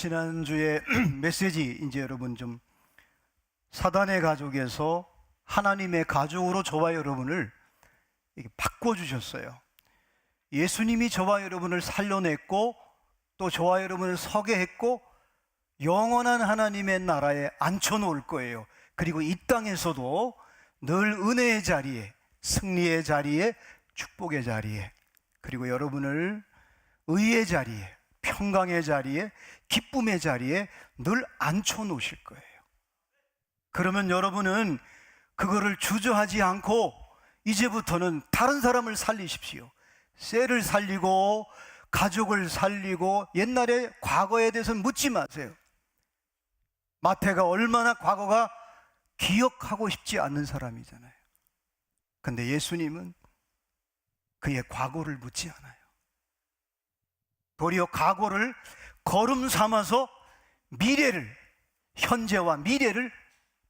지난주에 메시지 이제 여러분 좀 사단의 가족에서 하나님의 가족으로 저와 여러분을 바꿔주셨어요. 예수님이 저와 여러분을 살려냈고 또 저와 여러분을 서게 했고 영원한 하나님의 나라에 앉혀놓을 거예요. 그리고 이 땅에서도 늘 은혜의 자리에, 승리의 자리에, 축복의 자리에, 그리고 여러분을 의의 자리에, 평강의 자리에, 기쁨의 자리에 늘 앉혀놓으실 거예요. 그러면 여러분은 그거를 주저하지 않고 이제부터는 다른 사람을 살리십시오. 셀을 살리고 가족을 살리고 옛날에 과거에 대해서는 묻지 마세요. 마태가 얼마나 과거가 기억하고 싶지 않는 사람이잖아요. 근데 예수님은 그의 과거를 묻지 않아요. 도리어 과거를 걸음 삼아서 미래를, 현재와 미래를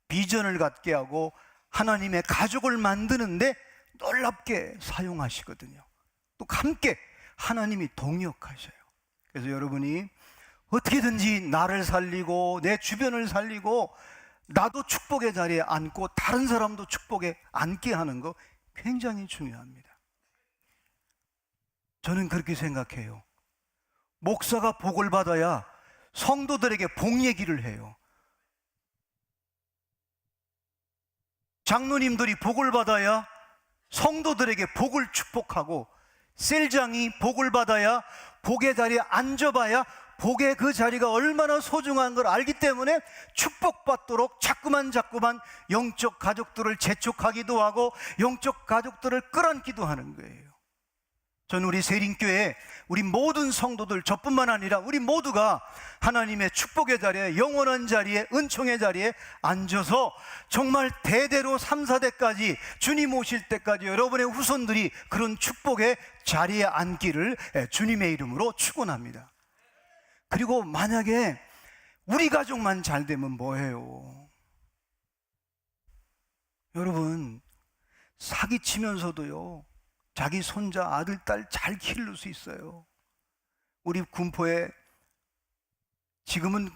비전을 갖게 하고 하나님의 가족을 만드는데 놀랍게 사용하시거든요. 또 함께 하나님이 동역하셔요. 그래서 여러분이 어떻게든지 나를 살리고 내 주변을 살리고 나도 축복의 자리에 앉고 다른 사람도 축복에 앉게 하는 거 굉장히 중요합니다. 저는 그렇게 생각해요. 목사가 복을 받아야 성도들에게 복 얘기를 해요. 장로님들이 복을 받아야 성도들에게 복을 축복하고, 셀장이 복을 받아야 복의 자리에 앉아봐야 복의 그 자리가 얼마나 소중한 걸 알기 때문에 축복받도록 자꾸만 영적 가족들을 재촉하기도 하고 영적 가족들을 끌어안기도 하는 거예요. 저는 우리 세린교회 우리 모든 성도들, 저뿐만 아니라 우리 모두가 하나님의 축복의 자리에, 영원한 자리에, 은총의 자리에 앉아서 정말 대대로 3, 4대까지 주님 오실 때까지 여러분의 후손들이 그런 축복의 자리에 앉기를 주님의 이름으로 축원합니다. 그리고 만약에 우리 가족만 잘 되면 뭐해요? 여러분, 사기치면서도요 자기 손자, 아들, 딸 잘 키울 수 있어요. 우리 군포에 지금은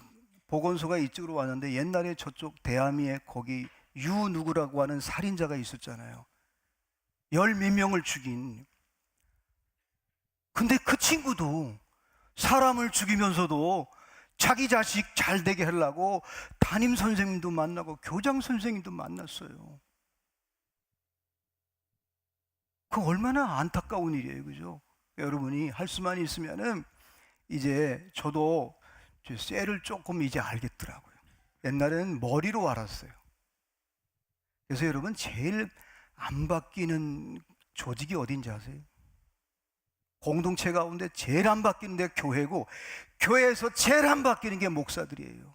보건소가 이쪽으로 왔는데 옛날에 저쪽 대암리에 거기 유 누구라고 하는 살인자가 있었잖아요. 10몇 명을 죽인. 근데 그 친구도 사람을 죽이면서도 자기 자식 잘 되게 하려고 담임 선생님도 만나고 교장 선생님도 만났어요. 그 얼마나 안타까운 일이에요, 그죠? 여러분이 할 수만 있으면은 이제 저도 셀을 조금 이제 알겠더라고요. 옛날에는 머리로 알았어요. 그래서 여러분 제일 안 바뀌는 조직이 어딘지 아세요? 공동체 가운데 제일 안 바뀌는 데 교회고, 교회에서 제일 안 바뀌는 게 목사들이에요.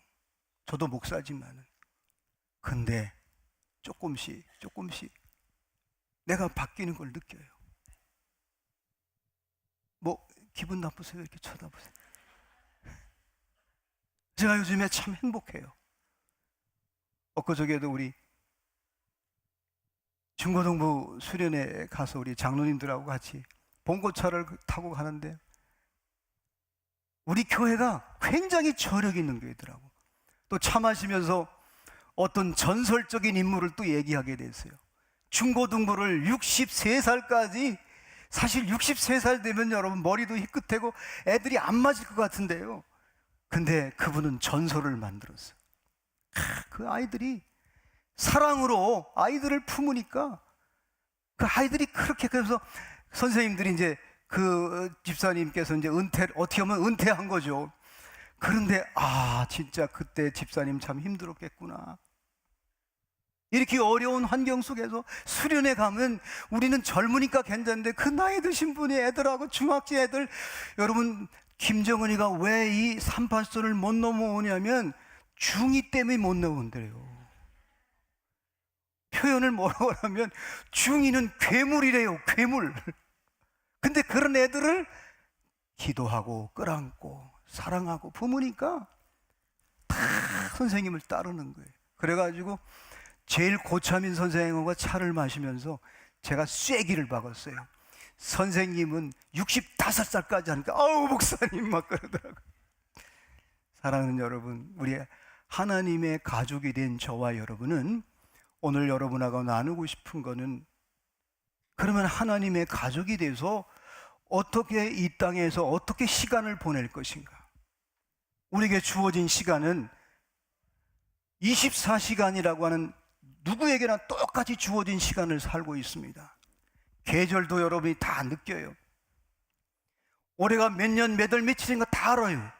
저도 목사지만은. 근데 조금씩 내가 바뀌는 걸 느껴요. 뭐 기분 나쁘세요? 이렇게 쳐다보세요. 제가 요즘에 참 행복해요. 엊그저께도 우리 중고등부 수련회 가서 우리 장로님들하고 같이 봉고차를 타고 가는데 우리 교회가 굉장히 저력 있는 교회더라고. 또 차 마시면서 어떤 전설적인 인물을 또 얘기하게 됐어요. 중고등부를 63살까지, 사실 63살 되면 여러분 머리도 희끗하고 애들이 안 맞을 것 같은데요. 근데 그분은 전설을 만들었어요. 그 아이들이 사랑으로 아이들을 품으니까 그 아이들이 그렇게, 그래서 선생님들이 이제 그 집사님께서 이제 어떻게 보면 은퇴한 거죠. 그런데 진짜 그때 집사님 참 힘들었겠구나. 이렇게 어려운 환경 속에서 수련회 가면 우리는 젊으니까 괜찮은데 그 나이 드신 분이 애들하고 중학생 애들, 여러분 김정은이가 왜 이 38선을 못 넘어오냐면 중2 때문에 못 넘어온대요. 표현을 뭐라고 하면 중2는 괴물이래요, 괴물. 근데 그런 애들을 기도하고 끌어안고 사랑하고 품으니까 다 선생님을 따르는 거예요. 그래가지고 제일 고참인 선생님과 차를 마시면서 제가 쐐기를 박았어요. 선생님은 65살까지 하니까 목사님 막 그러더라고요. 사랑하는 여러분, 우리 하나님의 가족이 된 저와 여러분은 오늘 여러분하고 나누고 싶은 거는, 그러면 하나님의 가족이 돼서 어떻게 이 땅에서 어떻게 시간을 보낼 것인가? 우리에게 주어진 시간은 24시간이라고 하는, 누구에게나 똑같이 주어진 시간을 살고 있습니다. 계절도 여러분이 다 느껴요. 올해가 몇 년 몇 월 며칠인가 다 알아요.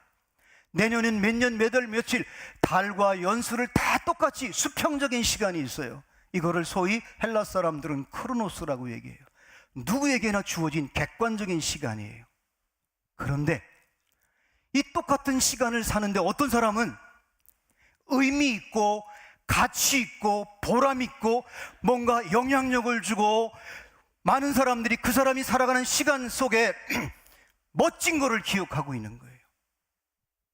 내년엔 몇 년 몇 월 며칠, 달과 연수를 다 똑같이 수평적인 시간이 있어요. 이거를 소위 헬라 사람들은 크로노스라고 얘기해요. 누구에게나 주어진 객관적인 시간이에요. 그런데 이 똑같은 시간을 사는데 어떤 사람은 의미 있고 가치 있고 보람 있고 뭔가 영향력을 주고, 많은 사람들이 그 사람이 살아가는 시간 속에 멋진 거를 기억하고 있는 거예요.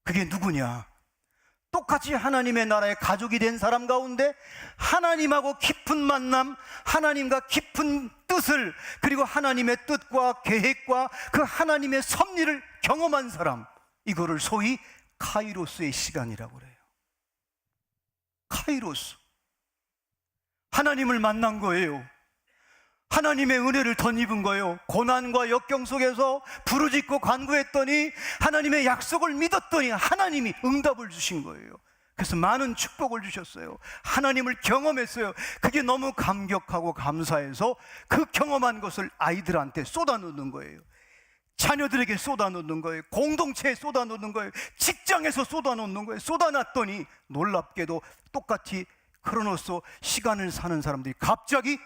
그게 누구냐? 똑같이 하나님의 나라의 가족이 된 사람 가운데 하나님하고 깊은 만남, 하나님과 깊은 뜻을, 그리고 하나님의 뜻과 계획과 그 하나님의 섭리를 경험한 사람, 이거를 소위 카이로스의 시간이라고 그래요. 카이로스, 하나님을 만난 거예요. 하나님의 은혜를 덧입은 거예요. 고난과 역경 속에서 부르짖고 간구했더니, 하나님의 약속을 믿었더니 하나님이 응답을 주신 거예요. 그래서 많은 축복을 주셨어요. 하나님을 경험했어요. 그게 너무 감격하고 감사해서 그 경험한 것을 아이들한테 쏟아놓는 거예요. 자녀들에게 쏟아놓는 거예요. 공동체에 쏟아놓는 거예요. 직장에서 쏟아놓는 거예요. 쏟아놨더니 놀랍게도 똑같이 크로노스 시간을 사는 사람들이 갑자기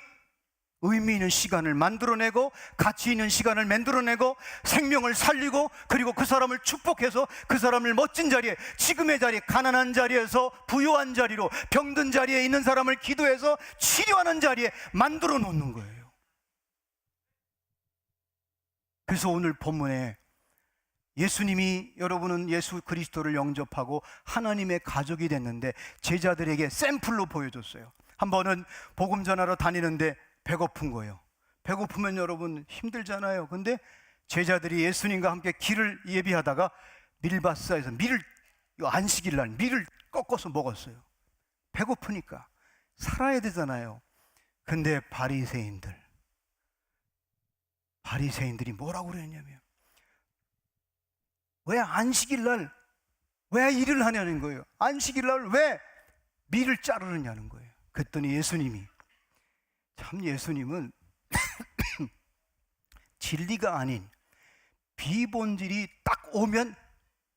의미 있는 시간을 만들어내고, 가치 있는 시간을 만들어내고, 생명을 살리고, 그리고 그 사람을 축복해서 그 사람을 멋진 자리에, 지금의 자리에, 가난한 자리에서 부유한 자리로, 병든 자리에 있는 사람을 기도해서 치료하는 자리에 만들어 놓는 거예요. 그래서 오늘 본문에 예수님이, 여러분은 예수 그리스도를 영접하고 하나님의 가족이 됐는데 제자들에게 샘플로 보여줬어요. 한 번은 복음 전하러 다니는데 배고픈 거예요. 배고프면 여러분 힘들잖아요. 근데 제자들이 예수님과 함께 길을 예비하다가 밀바사에서 안식일 날 밀을 꺾어서 먹었어요. 배고프니까 살아야 되잖아요. 근데 바리새인들이 뭐라고 그랬냐면, 왜 안식일 날 왜 일을 하냐는 거예요. 안식일 날 왜 밀을 자르느냐는 거예요. 그랬더니 예수님은 진리가 아닌 비본질이 딱 오면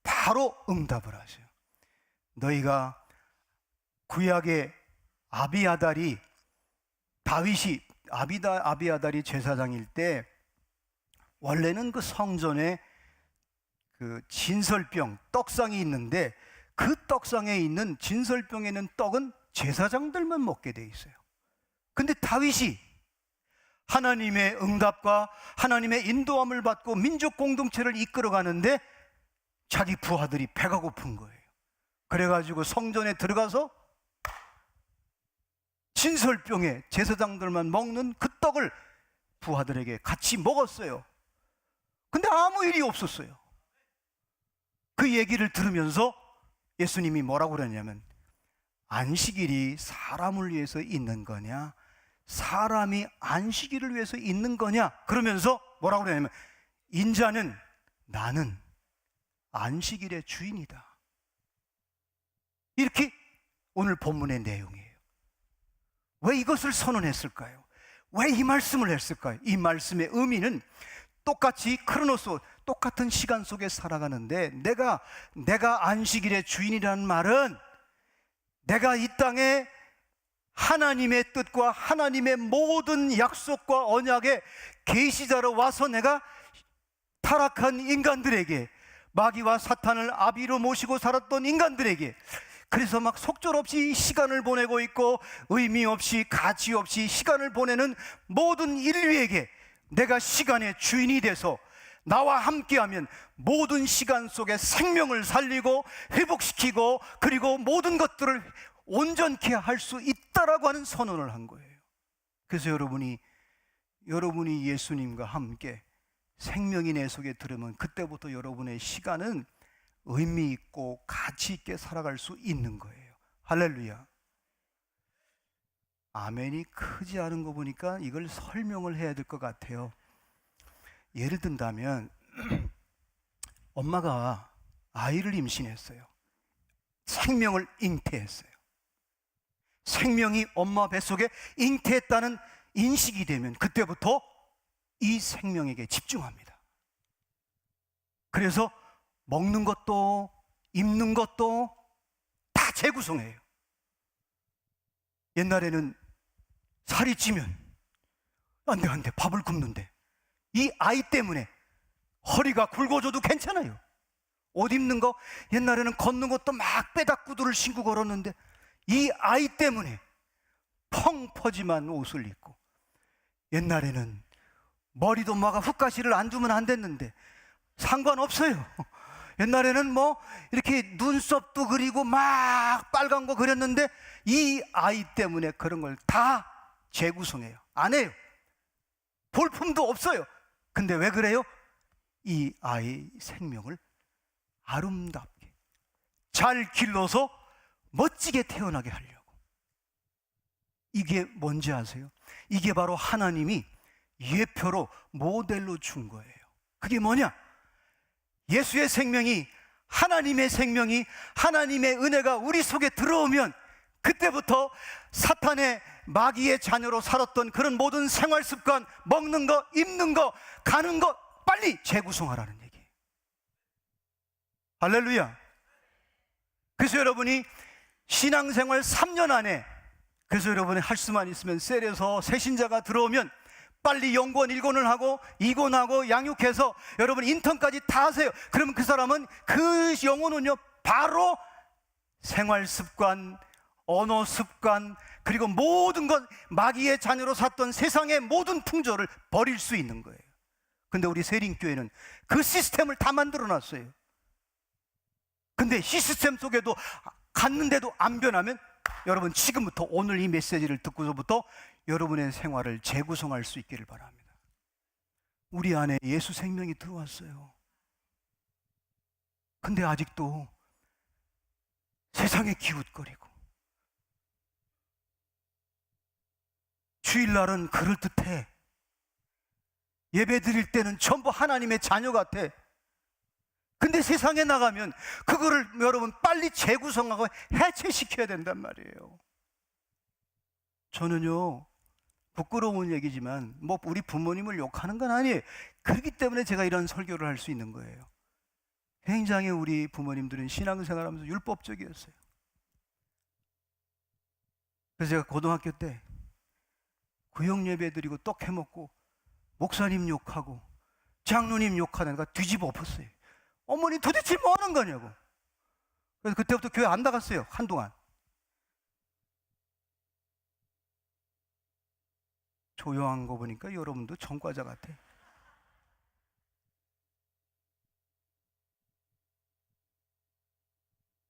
바로 응답을 하세요. 너희가 구약의 아비아달이 제사장일 때, 원래는 그 성전에 그 진설병, 떡상이 있는데 그 떡상에 있는 진설병에 있는 떡은 제사장들만 먹게 돼 있어요. 근데 다윗이 하나님의 응답과 하나님의 인도함을 받고 민족 공동체를 이끌어 가는데 자기 부하들이 배가 고픈 거예요. 그래가지고 성전에 들어가서 진설병에 제사장들만 먹는 그 떡을 부하들에게 같이 먹었어요. 근데 아무 일이 없었어요. 그 얘기를 들으면서 예수님이 뭐라고 그러냐면, 안식일이 사람을 위해서 있는 거냐, 사람이 안식일을 위해서 있는 거냐, 그러면서 뭐라고 그러냐면, 나는 안식일의 주인이다. 이렇게 오늘 본문의 내용이에요. 왜 이것을 선언했을까요? 왜 이 말씀을 했을까요? 이 말씀의 의미는 똑같이 크로노스, 똑같은 시간 속에 살아가는데 내가 안식일의 주인이라는 말은, 내가 이 땅에 하나님의 뜻과 하나님의 모든 약속과 언약의 계시자로 와서 내가 타락한 인간들에게, 마귀와 사탄을 아비로 모시고 살았던 인간들에게, 그래서 막 속절없이 시간을 보내고 있고 의미 없이 가치 없이 시간을 보내는 모든 인류에게 내가 시간의 주인이 돼서 나와 함께하면 모든 시간 속에 생명을 살리고 회복시키고, 그리고 모든 것들을 온전케 할 수 있다라고 하는 선언을 한 거예요. 그래서 여러분이 예수님과 함께 생명이 내 속에 들으면 그때부터 여러분의 시간은 의미 있고 가치 있게 살아갈 수 있는 거예요. 할렐루야. 아멘이 크지 않은 거 보니까 이걸 설명을 해야 될 것 같아요. 예를 든다면 엄마가 아이를 임신했어요. 생명을 잉태했어요. 생명이 엄마 뱃속에 잉태했다는 인식이 되면 그때부터 이 생명에게 집중합니다. 그래서 먹는 것도 입는 것도 다 재구성해요. 옛날에는 살이 찌면 안 돼 밥을 굶는데 이 아이 때문에 허리가 굵어져도 괜찮아요. 옷 입는 거 옛날에는 걷는 것도 막 빼닥구두를 신고 걸었는데 이 아이 때문에 펑퍼짐한 옷을 입고, 옛날에는 머리도 막 훅가시를 안 두면 안 됐는데 상관없어요. 옛날에는 뭐 이렇게 눈썹도 그리고 막 빨간 거 그렸는데 이 아이 때문에 그런 걸 다 재구성해요. 안 해요. 볼품도 없어요. 근데 왜 그래요? 이 아이 생명을 아름답게 잘 길러서 멋지게 태어나게 하려고. 이게 뭔지 아세요? 이게 바로 하나님이 예표로 모델로 준 거예요. 그게 뭐냐? 예수의 생명이, 하나님의 생명이, 하나님의 은혜가 우리 속에 들어오면 그때부터 사탄의 마귀의 자녀로 살았던 그런 모든 생활 습관, 먹는 거, 입는 거, 가는 거 빨리 재구성하라는 얘기예요. 할렐루야. 그래서 여러분이 신앙생활 3년 안에, 그래서 여러분이 할 수만 있으면 셀에서 새신자가 들어오면 빨리 영권 1권을 하고 2권하고 양육해서 여러분 인턴까지 다 하세요. 그러면 그 사람은 그 영혼은요 바로 생활 습관, 언어 습관, 그리고 모든 것, 마귀의 자녀로 샀던 세상의 모든 풍조를 버릴 수 있는 거예요. 근데 우리 세린교회는 그 시스템을 다 만들어 놨어요. 근데 시스템 속에도 갔는데도 안 변하면 여러분 지금부터 오늘 이 메시지를 듣고서부터 여러분의 생활을 재구성할 수 있기를 바랍니다. 우리 안에 예수 생명이 들어왔어요. 근데 아직도 세상에 기웃거리고, 주일날은 그럴듯해, 예배 드릴 때는 전부 하나님의 자녀 같아. 근데 세상에 나가면 그거를 여러분 빨리 재구성하고 해체시켜야 된단 말이에요. 저는요 부끄러운 얘기지만 뭐 우리 부모님을 욕하는 건 아니에요. 그렇기 때문에 제가 이런 설교를 할 수 있는 거예요. 굉장히 우리 부모님들은 신앙생활하면서 율법적이었어요. 그래서 제가 고등학교 때 구역 예배 드리고 떡 해먹고 목사님 욕하고 장로님 욕하는 거 뒤집어 엎었어요. 어머니 도대체 뭐 하는 거냐고. 그래서 그때부터 교회 안 나갔어요. 한동안. 조용한 거 보니까 여러분도 전과자 같아.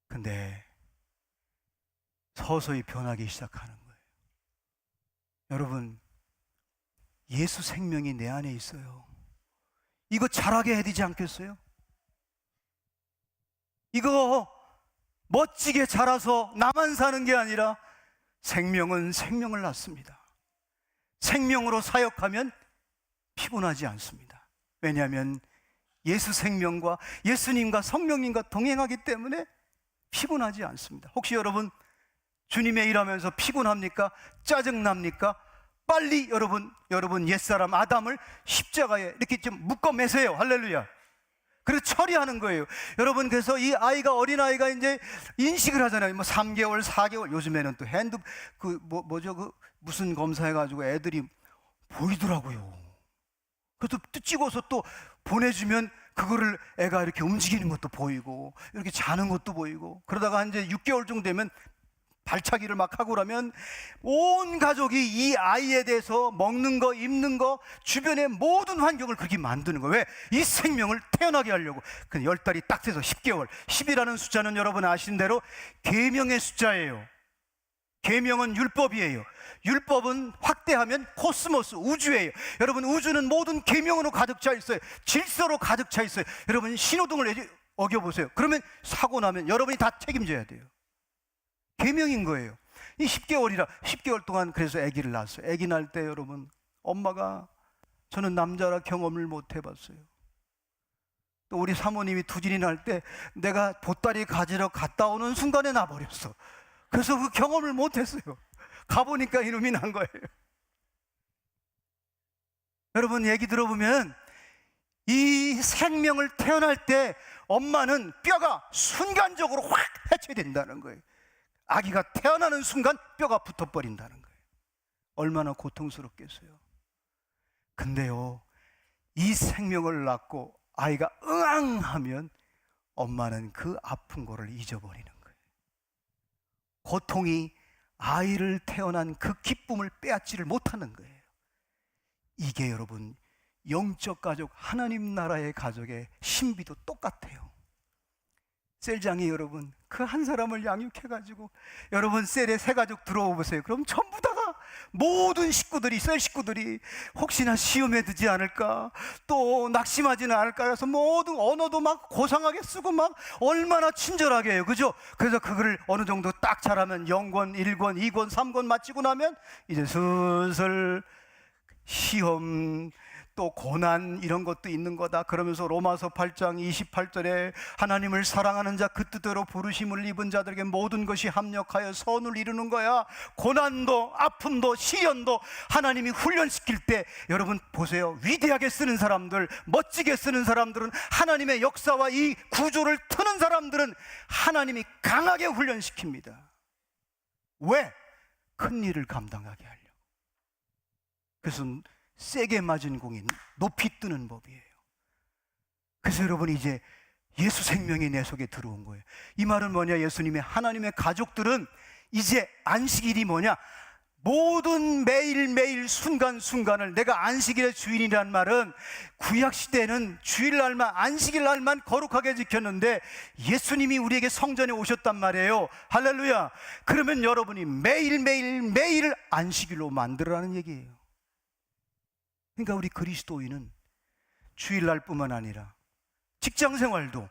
근데 서서히 변하기 시작하는 거예요. 여러분, 예수 생명이 내 안에 있어요. 이거 잘하게 해야 되지 않겠어요? 이거 멋지게 자라서 나만 사는 게 아니라 생명은 생명을 낳습니다. 생명으로 사역하면 피곤하지 않습니다. 왜냐하면 예수 생명과 예수님과 성령님과 동행하기 때문에 피곤하지 않습니다. 혹시 여러분 주님의 일하면서 피곤합니까? 짜증납니까? 빨리 여러분 옛사람 아담을 십자가에 이렇게 좀 묶어 매세요. 할렐루야. 그래서 처리하는 거예요. 여러분, 그래서 이 아이가, 어린아이가 이제 인식을 하잖아요. 뭐 3개월, 4개월. 요즘에는 또 무슨 검사해가지고 애들이 보이더라고요. 그것도 찍어서 또 보내주면 그거를 애가 이렇게 움직이는 것도 보이고, 이렇게 자는 것도 보이고, 그러다가 이제 6개월 정도 되면 발차기를 막 하고 그러면 온 가족이 이 아이에 대해서 먹는 거, 입는 거, 주변의 모든 환경을 그렇게 만드는 거예요. 왜? 이 생명을 태어나게 하려고. 근데 10달이 딱 돼서 10개월. 10이라는 숫자는 여러분 아시는 대로 계명의 숫자예요. 계명은 율법이에요. 율법은 확대하면 코스모스, 우주예요. 여러분, 우주는 모든 계명으로 가득 차 있어요. 질서로 가득 차 있어요. 여러분, 신호등을 어겨보세요. 그러면 사고 나면 여러분이 다 책임져야 돼요. 계명인 거예요. 이 10개월이라 10개월 동안 그래서 아기를 낳았어요. 아기 낳을 때 여러분, 엄마가, 저는 남자라 경험을 못 해봤어요. 또 우리 사모님이 두진이 날 때 내가 보따리 가지러 갔다 오는 순간에 나버렸어. 그래서 그 경험을 못 했어요. 가보니까 이놈이 난 거예요. 여러분, 얘기 들어보면 이 생명을 태어날 때 엄마는 뼈가 순간적으로 확 해체된다는 거예요. 아기가 태어나는 순간 뼈가 붙어버린다는 거예요. 얼마나 고통스럽겠어요. 근데요, 이 생명을 낳고 아이가 응앙하면 엄마는 그 아픈 거를 잊어버리는 거예요. 고통이 아이를 태어난 그 기쁨을 빼앗지를 못하는 거예요. 이게 여러분, 영적 가족, 하나님 나라의 가족의 신비도 똑같아요. 셀장이 여러분, 그 한 사람을 양육해가지고, 여러분 셀에 세 가족 들어오 보세요. 그럼 전부 다가 모든 식구들이, 셀 식구들이 혹시나 시험에 들지 않을까, 또 낙심하지는 않을까 해서 모든 언어도 막 고상하게 쓰고 막 얼마나 친절하게 해요. 그죠? 그래서 그거를 어느 정도 딱 잘하면 0권, 1권, 2권, 3권 마치고 나면 이제 슬슬 시험, 또 고난, 이런 것도 있는 거다. 그러면서 로마서 8장 28절에 하나님을 사랑하는 자, 그 뜻대로 부르심을 입은 자들에게 모든 것이 합력하여 선을 이루는 거야. 고난도 아픔도 시련도 하나님이 훈련시킬 때, 여러분 보세요, 위대하게 쓰는 사람들, 멋지게 쓰는 사람들은, 하나님의 역사와 이 구조를 트는 사람들은 하나님이 강하게 훈련시킵니다. 왜? 큰 일을 감당하게 하려고. 그래서 세게 맞은 공이 높이 뜨는 법이에요. 그래서 여러분, 이제 예수 생명이 내 속에 들어온 거예요. 이 말은 뭐냐? 예수님의, 하나님의 가족들은 이제 안식일이 뭐냐? 모든 매일매일 순간순간을, 내가 안식일의 주인이란 말은 구약시대에는 주일날만, 안식일날만 거룩하게 지켰는데 예수님이 우리에게 성전에 오셨단 말이에요. 할렐루야. 그러면 여러분이 매일매일 안식일로 만들어라는 얘기예요. 그러니까 우리 그리스도인은 주일날뿐만 아니라 직장생활도,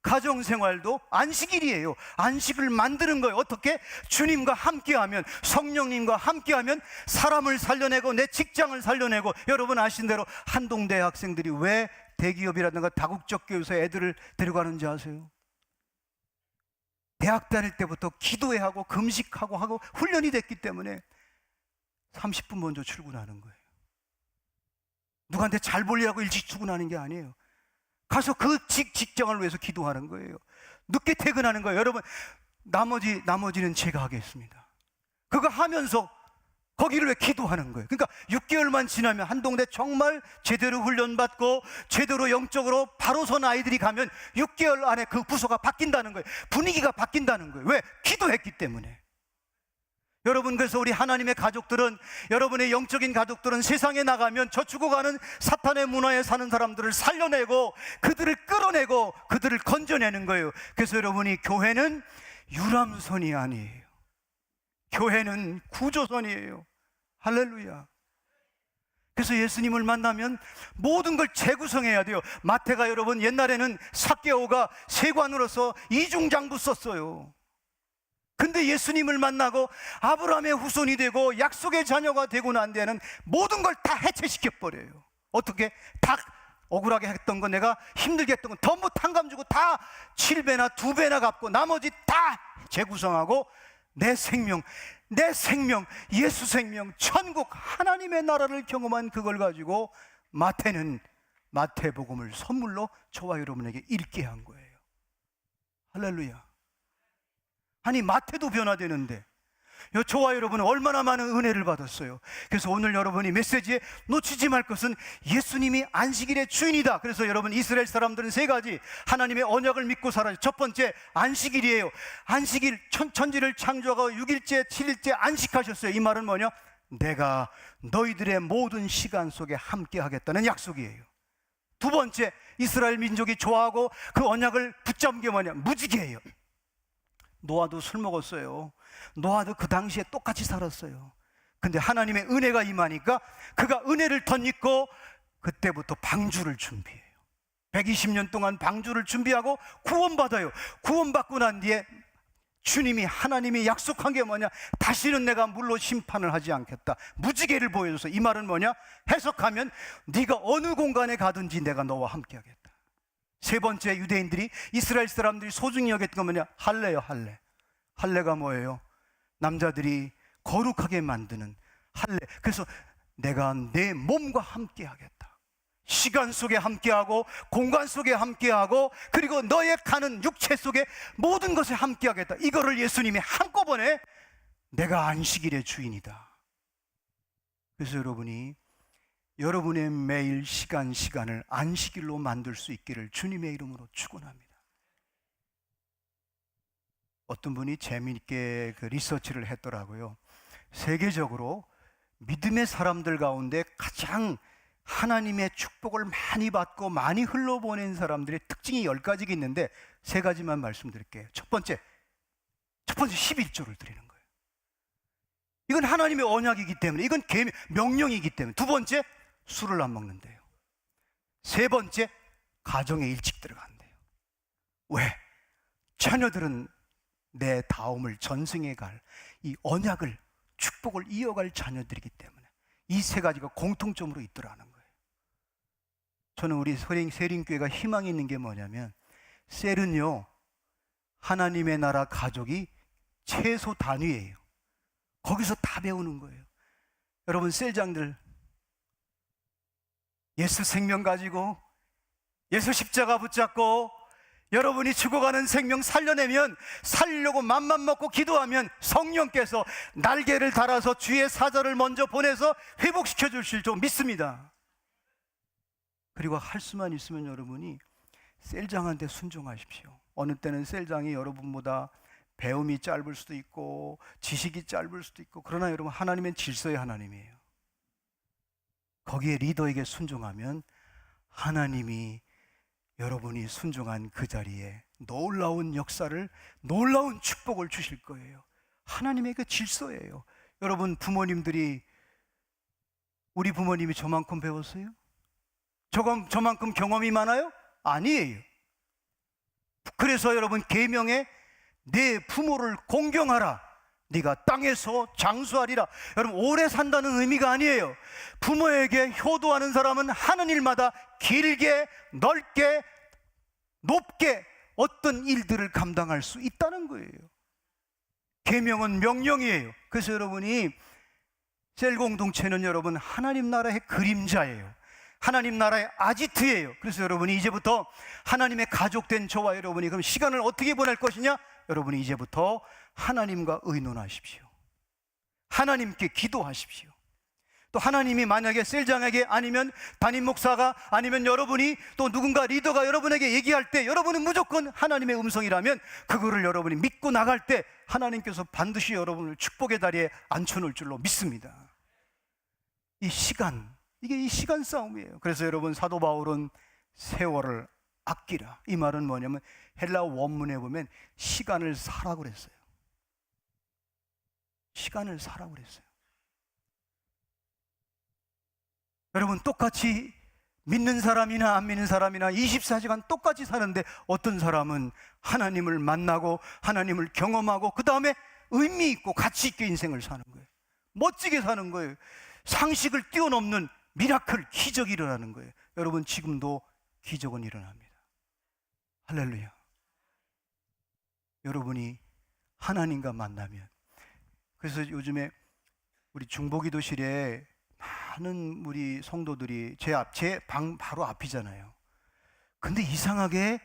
가정생활도 안식일이에요. 안식을 만드는 거예요. 어떻게? 주님과 함께하면, 성령님과 함께하면 사람을 살려내고 내 직장을 살려내고. 여러분 아신 대로 한동대 학생들이 왜 대기업이라든가 다국적 교회에서 애들을 데려가는지 아세요? 대학 다닐 때부터 기도해야 하고 금식하고 하고 훈련이 됐기 때문에 30분 먼저 출근하는 거예요. 누구한테 잘 보려고 일찍 출근하는 게 아니에요. 가서 그 직장을 위해서 기도하는 거예요. 늦게 퇴근하는 거예요. 여러분, 나머지는 제가 하겠습니다. 그거 하면서 거기를 왜 기도하는 거예요. 그러니까 6개월만 지나면 한동대 정말 제대로 훈련받고 제대로 영적으로 바로 선 아이들이 가면 6개월 안에 그 부서가 바뀐다는 거예요. 분위기가 바뀐다는 거예요. 왜? 기도했기 때문에. 여러분, 그래서 우리 하나님의 가족들은, 여러분의 영적인 가족들은 세상에 나가면 저 죽어가는 사탄의 문화에 사는 사람들을 살려내고 그들을 끌어내고 그들을 건져내는 거예요. 그래서 여러분이, 교회는 유람선이 아니에요. 교회는 구조선이에요. 할렐루야. 그래서 예수님을 만나면 모든 걸 재구성해야 돼요. 마태가 여러분, 옛날에는 삭개오가 세관으로서 이중장부 썼어요. 근데 예수님을 만나고 아브라함의 후손이 되고 약속의 자녀가 되고 난 데는 모든 걸 다 해체시켜버려요. 어떻게? 다 억울하게 했던 거, 내가 힘들게 했던 거 전부 탕감 주고 다 7배나 2배나 갚고 나머지 다 재구성하고 내 생명, 예수 생명, 천국, 하나님의 나라를 경험한 그걸 가지고 마태는 마태복음을 선물로 저와 여러분에게 읽게 한 거예요. 할렐루야. 아니, 마태도 변화되는데 저와 여러분은 얼마나 많은 은혜를 받았어요. 그래서 오늘 여러분이 메시지에 놓치지 말 것은 예수님이 안식일의 주인이다. 그래서 여러분, 이스라엘 사람들은 세 가지 하나님의 언약을 믿고 살아요. 첫 번째, 안식일이에요. 안식일, 천지를 창조하고 6일째 7일째 안식하셨어요. 이 말은 뭐냐? 내가 너희들의 모든 시간 속에 함께 하겠다는 약속이에요. 두 번째, 이스라엘 민족이 좋아하고 그 언약을 붙잡은 게 뭐냐? 무지개예요. 노아도 술 먹었어요. 노아도 그 당시에 똑같이 살았어요. 근데 하나님의 은혜가 임하니까 그가 은혜를 덧입고 그때부터 방주를 준비해요. 120년 동안 방주를 준비하고 구원받아요. 구원받고 난 뒤에 주님이, 하나님이 약속한 게 뭐냐? 다시는 내가 물로 심판을 하지 않겠다. 무지개를 보여줘서, 이 말은 뭐냐? 해석하면 네가 어느 공간에 가든지 내가 너와 함께 하겠다. 세 번째, 유대인들이, 이스라엘 사람들이 소중히 여겼던 건 뭐냐? 할례요, 할례. 할례가 뭐예요? 남자들이 거룩하게 만드는 할례. 그래서 내가 내 몸과 함께 하겠다. 시간 속에 함께하고 공간 속에 함께하고 그리고 너의 가는 육체 속에 모든 것에 함께하겠다. 이거를 예수님이 한꺼번에 내가 안식일의 주인이다. 그래서 여러분의 매일 시간을 안식일로 만들 수 있기를 주님의 이름으로 축원합니다. 어떤 분이 재미있게 그 리서치를 했더라고요. 세계적으로 믿음의 사람들 가운데 가장 하나님의 축복을 많이 받고 많이 흘러보낸 사람들의 특징이 10가지가 있는데 3가지만 말씀드릴게요. 첫 번째 11조를 드리는 거예요. 이건 하나님의 언약이기 때문에, 이건 명령이기 때문에. 두 번째, 술을 안 먹는데요. 세 번째, 가정에 일찍 들어간대요. 왜? 자녀들은 내 다음을 전승해 갈 이 언약을, 축복을 이어갈 자녀들이기 때문에 이 3가지가 공통점으로 있더라는 거예요. 저는 우리 세린교회가 희망이 있는 게 뭐냐면, 셀은요, 하나님의 나라 가족이 최소 단위예요. 거기서 다 배우는 거예요. 여러분, 셀장들 예수 생명 가지고 예수 십자가 붙잡고 여러분이 죽어가는 생명 살려내면, 살려고 맘만 먹고 기도하면 성령께서 날개를 달아서 주의 사자를 먼저 보내서 회복시켜 주실 줄 믿습니다. 그리고 할 수만 있으면 여러분이 셀장한테 순종하십시오. 어느 때는 셀장이 여러분보다 배움이 짧을 수도 있고 지식이 짧을 수도 있고, 그러나 여러분, 하나님은 질서의 하나님이에요. 거기에 리더에게 순종하면 하나님이 여러분이 순종한 그 자리에 놀라운 역사를, 놀라운 축복을 주실 거예요. 하나님의 그 질서예요. 여러분, 우리 부모님이 저만큼 배웠어요? 저만큼 경험이 많아요? 아니에요. 그래서 여러분, 계명에 내 부모를 공경하라, 네가 땅에서 장수하리라. 여러분, 오래 산다는 의미가 아니에요. 부모에게 효도하는 사람은 하는 일마다 길게, 넓게, 높게 어떤 일들을 감당할 수 있다는 거예요. 계명은 명령이에요. 그래서 여러분이, 셀 공동체는 여러분 하나님 나라의 그림자예요. 하나님 나라의 아지트예요. 그래서 여러분이 이제부터 하나님의 가족된 저와 여러분이 그럼 시간을 어떻게 보낼 것이냐? 여러분이 이제부터 하나님과 의논하십시오. 하나님께 기도하십시오. 또 하나님이 만약에 셀장에게, 아니면 담임 목사가, 아니면 여러분이, 또 누군가 리더가 여러분에게 얘기할 때 여러분은 무조건 하나님의 음성이라면 그거를 여러분이 믿고 나갈 때 하나님께서 반드시 여러분을 축복의 다리에 앉혀놓을 줄로 믿습니다. 이게 이 시간 싸움이에요. 그래서 여러분, 사도 바울은 세월을 아끼라, 이 말은 뭐냐면 헬라 원문에 보면 시간을 사라고 그랬어요. 시간을 사라고 그랬어요. 여러분, 똑같이 믿는 사람이나 안 믿는 사람이나 24시간 똑같이 사는데, 어떤 사람은 하나님을 만나고 하나님을 경험하고 그 다음에 의미 있고 가치 있게 인생을 사는 거예요. 멋지게 사는 거예요. 상식을 뛰어넘는 미라클, 기적이 일어나는 거예요. 여러분, 지금도 기적은 일어납니다. 할렐루야. 여러분이 하나님과 만나면, 그래서 요즘에 우리 중보기도실에 많은 우리 성도들이 제 방 바로 앞이잖아요. 근데 이상하게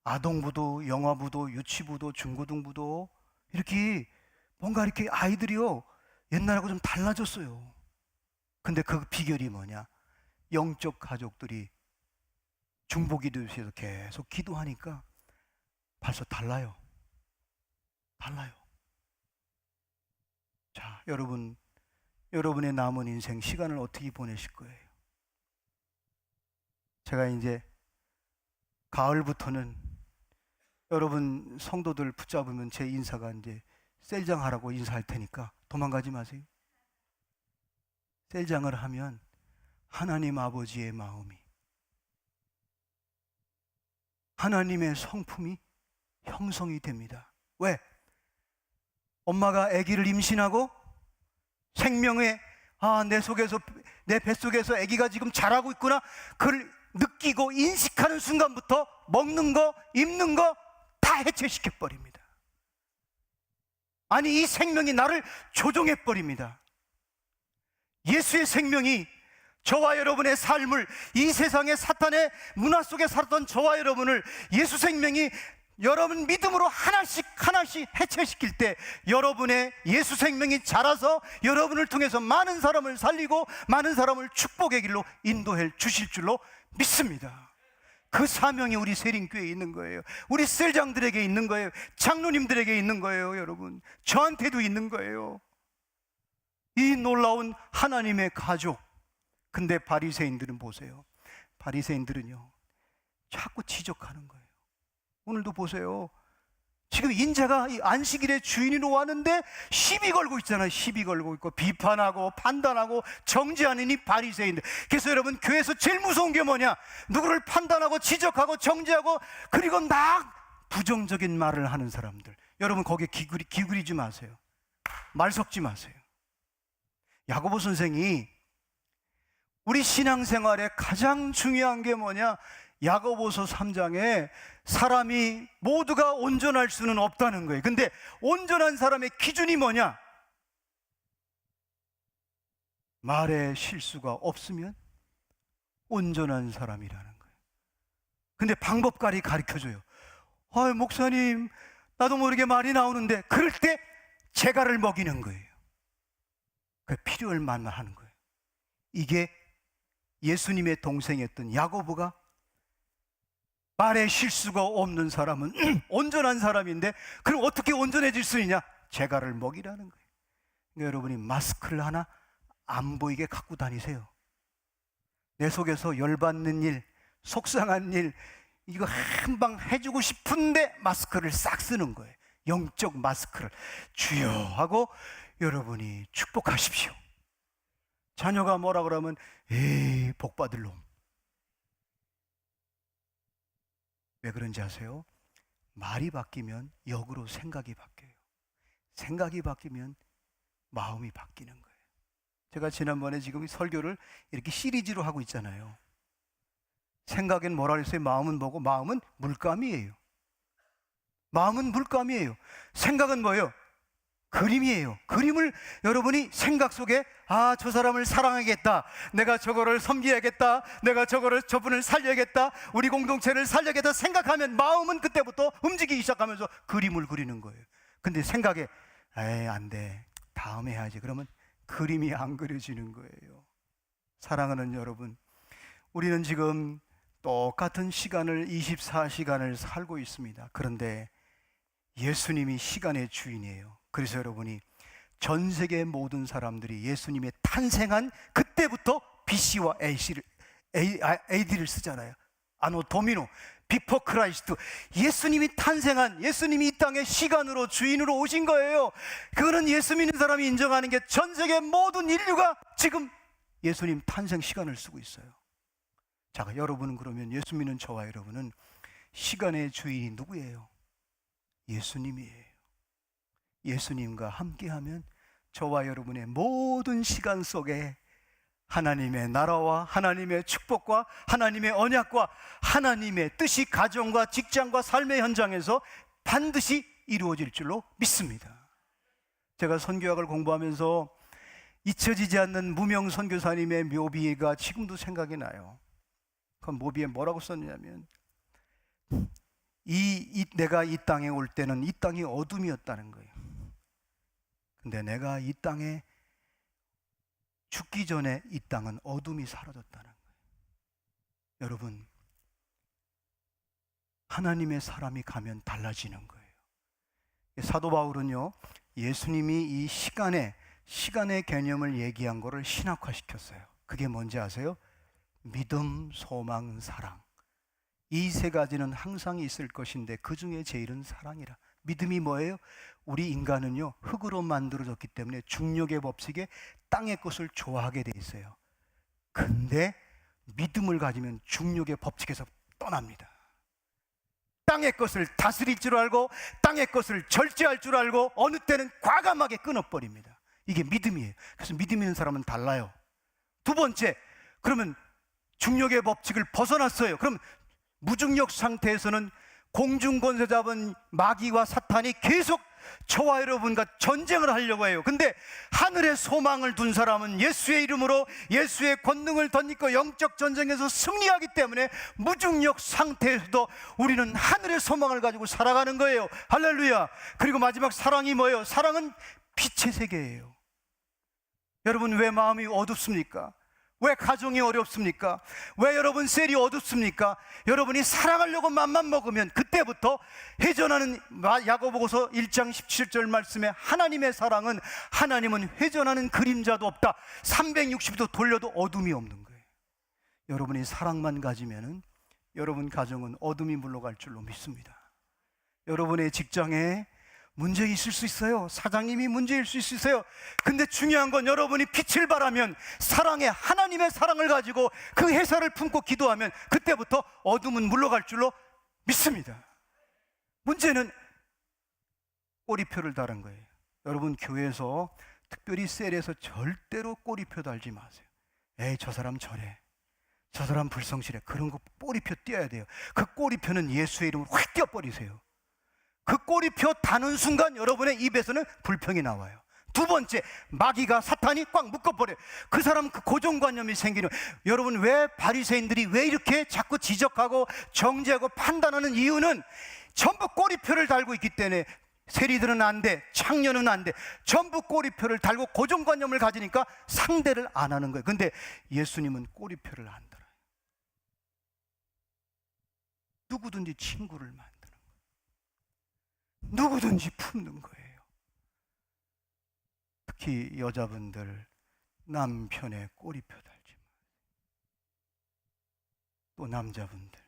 아동부도, 영아부도, 유치부도, 중고등부도 이렇게 뭔가 이렇게 아이들이요, 옛날하고 좀 달라졌어요. 근데 그 비결이 뭐냐? 영적 가족들이 중보기도실에서 계속 기도하니까 벌써 달라요. 자, 여러분의 남은 인생 시간을 어떻게 보내실 거예요? 제가 이제 가을부터는 여러분 성도들 붙잡으면 제 인사가 이제 셀장하라고 인사할 테니까 도망가지 마세요. 셀장을 하면 하나님 아버지의 마음이 하나님의 성품이 형성이 됩니다. 왜? 엄마가 아기를 임신하고 생명의 내 뱃속에서 아기가 지금 자라고 있구나, 그걸 느끼고 인식하는 순간부터 먹는 거, 입는 거 다 해체시켜 버립니다. 아니, 이 생명이 나를 조종해 버립니다. 예수의 생명이 저와 여러분의 삶을, 이 세상의 사탄의 문화 속에 살았던 저와 여러분을 예수 생명이 여러분 믿음으로 하나씩 해체시킬 때, 여러분의 예수 생명이 자라서 여러분을 통해서 많은 사람을 살리고 많은 사람을 축복의 길로 인도해 주실 줄로 믿습니다. 그 사명이 우리 세린교회에 있는 거예요. 우리 셀장들에게 있는 거예요. 장로님들에게 있는 거예요. 여러분, 저한테도 있는 거예요. 이 놀라운 하나님의 가족. 근데 바리새인들은 보세요. 바리새인들은요, 자꾸 지적하는 거예요. 오늘도 보세요. 지금 인자가 이 안식일의 주인으로 왔는데 시비 걸고 있잖아요. 시비 걸고 있고 비판하고 판단하고 정죄하는 이 바리새인들. 그래서 여러분, 교회에서 제일 무서운 게 뭐냐? 누구를 판단하고 지적하고 정죄하고 그리고 막 부정적인 말을 하는 사람들. 여러분, 거기에 기울이지 마세요. 말 섞지 마세요. 야고보 선생이 우리 신앙생활에 가장 중요한 게 뭐냐? 야고보서 3장에 사람이 모두가 온전할 수는 없다는 거예요. 근데 온전한 사람의 기준이 뭐냐? 말에 실수가 없으면 온전한 사람이라는 거예요. 근데 방법까지 가르쳐줘요. 목사님, 나도 모르게 말이 나오는데, 그럴 때 재갈을 먹이는 거예요. 그 필요할 만만 하는 거예요. 이게 예수님의 동생이었던 야고보가 말에 실수가 없는 사람은 온전한 사람인데, 그럼 어떻게 온전해질 수 있냐? 재갈을 먹이라는 거예요. 그러니까 여러분이 마스크를 하나 안 보이게 갖고 다니세요. 내 속에서 열받는 일, 속상한 일, 이거 한방 해주고 싶은데 마스크를 싹 쓰는 거예요. 영적 마스크를. 주여 하고 여러분이 축복하십시오. 자녀가 뭐라 그러면 에이, 복 받을 놈. 왜 그런지 아세요? 말이 바뀌면 역으로 생각이 바뀌어요. 생각이 바뀌면 마음이 바뀌는 거예요. 제가 지난번에 지금 설교를 이렇게 시리즈로 하고 있잖아요. 생각엔 뭐라 그랬어요? 마음은 뭐고? 마음은 물감이에요. 마음은 물감이에요. 생각은 뭐예요? 그림이에요. 그림을 여러분이 생각 속에 저 사람을 사랑하겠다, 내가 저거를 섬겨야겠다, 내가 저분을 살려야겠다, 우리 공동체를 살려야겠다 생각하면 마음은 그때부터 움직이기 시작하면서 그림을 그리는 거예요. 근데 생각에 안 돼, 다음에 해야지, 그러면 그림이 안 그려지는 거예요. 사랑하는 여러분, 우리는 지금 똑같은 시간을 24시간을 살고 있습니다. 그런데 예수님이 시간의 주인이에요. 그래서 여러분이 전 세계 모든 사람들이 예수님의 탄생한 그때부터 BC와 AD를 쓰잖아요. 아노 도미노, 비포 크라이스트. 예수님이 탄생한, 예수님이 이 땅에 시간으로 주인으로 오신 거예요. 그거는 예수 믿는 사람이 인정하는 게 전 세계 모든 인류가 지금 예수님 탄생 시간을 쓰고 있어요. 자, 여러분은 그러면 예수 믿는 저와 여러분은 시간의 주인이 누구예요? 예수님이에요. 예수님과 함께하면 저와 여러분의 모든 시간 속에 하나님의 나라와 하나님의 축복과 하나님의 언약과 하나님의 뜻이 가정과 직장과 삶의 현장에서 반드시 이루어질 줄로 믿습니다. 제가 선교학을 공부하면서 잊혀지지 않는 무명 선교사님의 묘비가 지금도 생각이 나요. 그 묘비에 뭐라고 썼냐면, 내가 이 땅에 올 때는 이 땅이 어둠이었다는 거예요. 근데 내가 이 땅에 죽기 전에 이 땅은 어둠이 사라졌다는 거예요. 여러분, 하나님의 사람이 가면 달라지는 거예요. 사도 바울은요, 예수님이 이 시간의 개념을 얘기한 거를 신학화시켰어요. 그게 뭔지 아세요? 믿음, 소망, 사랑. 이 세 가지는 항상 있을 것인데 그 중에 제일은 사랑이라. 믿음이 뭐예요? 우리 인간은요, 흙으로 만들어졌기 때문에 중력의 법칙에 땅의 것을 좋아하게 돼 있어요. 근데 믿음을 가지면 중력의 법칙에서 떠납니다. 땅의 것을 다스릴 줄 알고 땅의 것을 절제할 줄 알고 어느 때는 과감하게 끊어버립니다. 이게 믿음이에요. 그래서 믿음 있는 사람은 달라요. 두 번째, 그러면 중력의 법칙을 벗어났어요. 그럼 무중력 상태에서는 공중권세 잡은 마귀와 사탄이 계속 저와 여러분과 전쟁을 하려고 해요. 근데 하늘의 소망을 둔 사람은 예수의 이름으로 예수의 권능을 덧입고 영적 전쟁에서 승리하기 때문에 무중력 상태에서도 우리는 하늘의 소망을 가지고 살아가는 거예요. 할렐루야. 그리고 마지막 사랑이 뭐예요? 사랑은 빛의 세계예요. 여러분, 왜 마음이 어둡습니까? 왜 가정이 어렵습니까? 왜 여러분 셀이 어둡습니까? 여러분이 사랑하려고 맘만 먹으면 그때부터 회전하는, 야고보서 1장 17절 말씀에 하나님의 사랑은, 하나님은 회전하는 그림자도 없다. 360도 돌려도 어둠이 없는 거예요. 여러분이 사랑만 가지면은 여러분 가정은 어둠이 물러갈 줄로 믿습니다. 여러분의 직장에 문제 있을 수 있어요. 사장님이 문제일 수 있어요. 근데 중요한 건 여러분이 빛을 발하면, 사랑의, 하나님의 사랑을 가지고 그 회사를 품고 기도하면 그때부터 어둠은 물러갈 줄로 믿습니다. 문제는 꼬리표를 달은 거예요. 여러분, 교회에서 특별히 셀에서 절대로 꼬리표 달지 마세요. 에이, 저 사람 저래, 저 사람 불성실해, 그런 거 꼬리표 띄어야 돼요. 그 꼬리표는 예수의 이름으로 확 띄어버리세요. 그 꼬리표 다는 순간 여러분의 입에서는 불평이 나와요. 두 번째, 마귀가, 사탄이 꽉 묶어버려요. 그 사람 그 고정관념이 생기는, 여러분, 왜 바리새인들이 왜 이렇게 자꾸 지적하고 정죄하고 판단하는 이유는 전부 꼬리표를 달고 있기 때문에. 세리들은 안 돼, 창녀는 안 돼, 전부 꼬리표를 달고 고정관념을 가지니까 상대를 안 하는 거예요. 근데 예수님은 꼬리표를 안 달아요. 누구든지 친구를 만드는 거예요. 누구든지 품는 거예요. 특히 여자분들, 남편의 꼬리표 달지 마세요. 또 남자분들,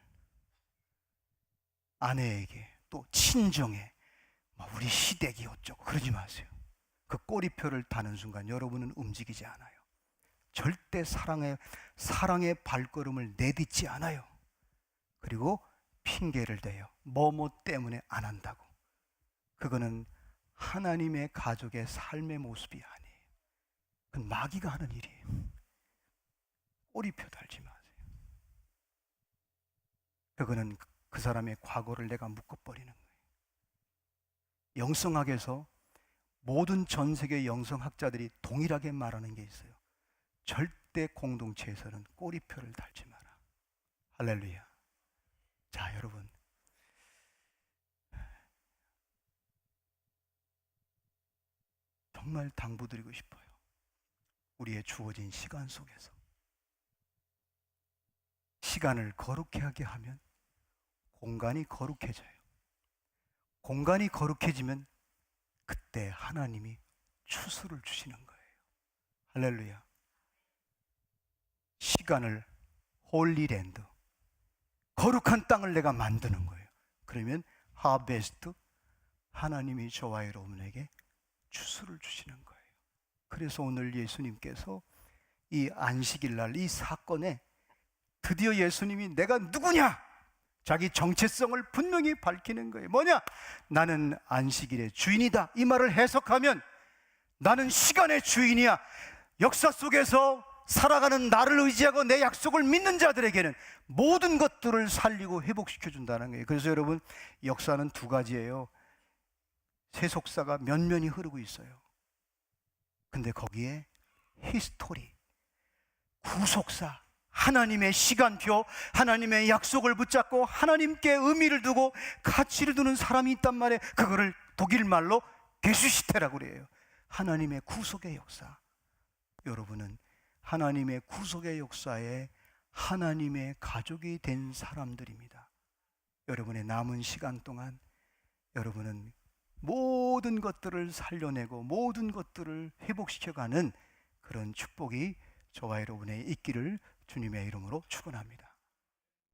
아내에게, 또 친정에 우리 시댁이 어쩌고 그러지 마세요. 그 꼬리표를 다는 순간 여러분은 움직이지 않아요. 절대 사랑의 발걸음을 내딛지 않아요. 그리고 핑계를 대요. 뭐뭐 때문에 안 한다고. 그거는 하나님의 가족의 삶의 모습이 아니에요. 그건 마귀가 하는 일이에요. 꼬리표 달지 마세요. 그거는 그 사람의 과거를 내가 묶어버리는 거예요. 영성학에서 모든 전 세계 영성학자들이 동일하게 말하는 게 있어요. 절대 공동체에서는 꼬리표를 달지 마라. 할렐루야. 자, 여러분, 정말 당부드리고 싶어요. 우리의 주어진 시간 속에서 시간을 거룩해 하게 하면 공간이 거룩해져요. 공간이 거룩해지면 그때 하나님이 추수를 주시는 거예요. 할렐루야. 시간을 홀리랜드, 거룩한 땅을 내가 만드는 거예요. 그러면 하베스트, 하나님이 저와 여러분에게 추수를 주시는 거예요. 그래서 오늘 예수님께서 이 안식일 날 이 사건에 드디어 예수님이 내가 누구냐? 자기 정체성을 분명히 밝히는 거예요. 뭐냐? 나는 안식일의 주인이다. 이 말을 해석하면 나는 시간의 주인이야. 역사 속에서 살아가는 나를 의지하고 내 약속을 믿는 자들에게는 모든 것들을 살리고 회복시켜 준다는 거예요. 그래서 여러분, 역사는 두 가지예요. 세속사가 면면이 흐르고 있어요. 근데 거기에 히스토리, 구속사, 하나님의 시간표, 하나님의 약속을 붙잡고 하나님께 의미를 두고 가치를 두는 사람이 있단 말이에요. 그거를 독일 말로 게슈시테라고 그래요. 하나님의 구속의 역사. 여러분은 하나님의 구속의 역사에 하나님의 가족이 된 사람들입니다. 여러분의 남은 시간 동안 여러분은 모든 것들을 살려내고 모든 것들을 회복시켜가는 그런 축복이 저와 여러분의 있기를 주님의 이름으로 축원합니다.